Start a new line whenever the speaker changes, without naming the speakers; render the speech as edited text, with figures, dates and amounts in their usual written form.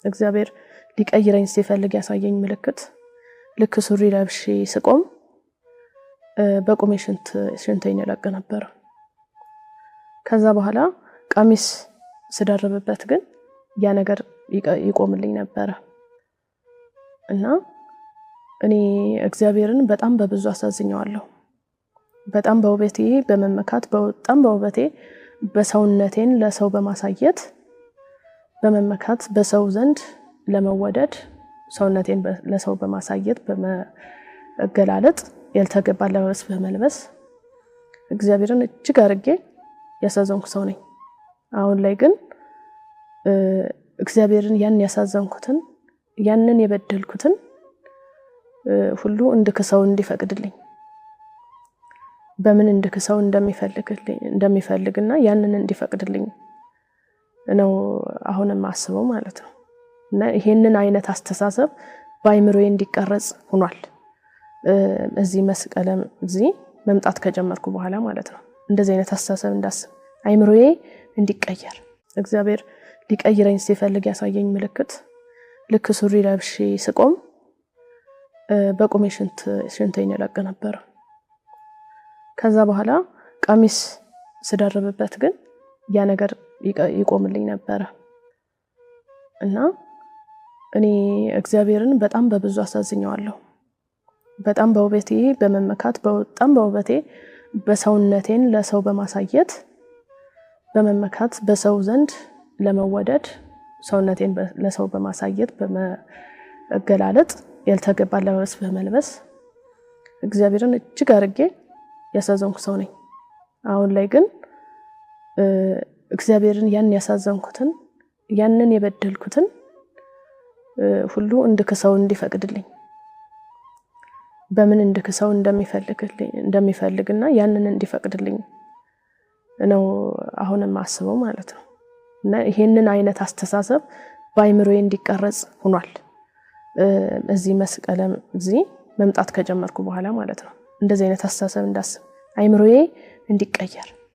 እግዚአብሔር ሊቀይረኝ ሲፈልግ ያሳየኝ ምልክት ልክ ሱሪ ለብሼ ስቆም በቁሜ ሽንቴን ይለቅ ነበር። ከዛ በኋላ ቀሚስ ስደርብበት ግን ያ ነገር ይቆምልኝ ነበር እና እኔ እግዚአብሔርን በጣም በብዙ አሳዝኘዋለሁ። በጣም በውበቴ በመመካት በውበቴ በሰውነቴን ለሰው በማሳየት በመመካት በሰው ዘንድ ለመወደድ ሰውነቴን ለሰው በማሳየት በመገላለጥ ያልተገባ ለበስ በመልበስ እግዚአብሔርን እጅግ አድርጌ ያሳዘንኩ ሰው ነኝ። አሁን ላይ ግን እግዚአብሔርን ያን ያሳዘንኩትን ያንን የበደልኩትን ሁሉ እንድክሰው እንዲፈቅድልኝ በምን እንድክሰው እንደሚፈልግና ያንን እንዲፈቅድልኝ ነው አሁንም አስበው ማለት ነው። እና ይሄንን አይነት አስተሳሰብ በአይምሮዬ እንዲቀረጽ ሆኗል። እዚህ መስቀለም እዚህ መምጣት ከጀመርኩ በኋላ ማለት ነው። እንደዚህ አይነት አስተሳሰብ እንዳስብ አይምሮዬ እንዲቀየር እግዚአብሔር ሊቀይረኝ ሲፈልግ ያሳየኝ ምልክት ልክ ሱሪ ለብሼ ስቆም በቁሜ ሽንቴን ይለቅ ነበር። ከዛ በኋላ ቀሚስ ስደርብበት ግን ያ ነገር ይቆምልኝ ነበር እና እኔ እግዚአብሔርን በጣም በብዙ አሳዝኘዋለሁ። በጣም በውበቴ በመመካት በውበቴ በሰውነቴን ለሰው በማሳየት በመመካት በሰው ዘንድ ለመወደድ ሰውነቴን ለሰው በማሳየት በመገላለጥ ያልተገባ ለበስ በመልበስ እግዚአብሔርን እጅግ አድርጌ ያሳዘንኩ ሰው ነኝ። አሁን ላይ ግን እግዚአብሔርን ያን ያሳዘንኩትን ያንን የበደልኩትን ሁሉ እንድክሰው እንዲፈቅድልኝ በምን እንድክሰው እንደሚፈልግና ያንን እንዲፈቅድልኝ ነው አሁንም አስበው ማለት ነው። እና ይሄንን አይነት አስተሳሰብ በአይምሮዬ እንዲቀረጽ ሆኗል። እዚህ መስቀለም እዚህ መምጣት ከጀመርኩ በኋላ ማለት ነው። እንደዚህ አይነት አስተሳሰብ እንዳስብ አይምሮዬ እንዲቀየር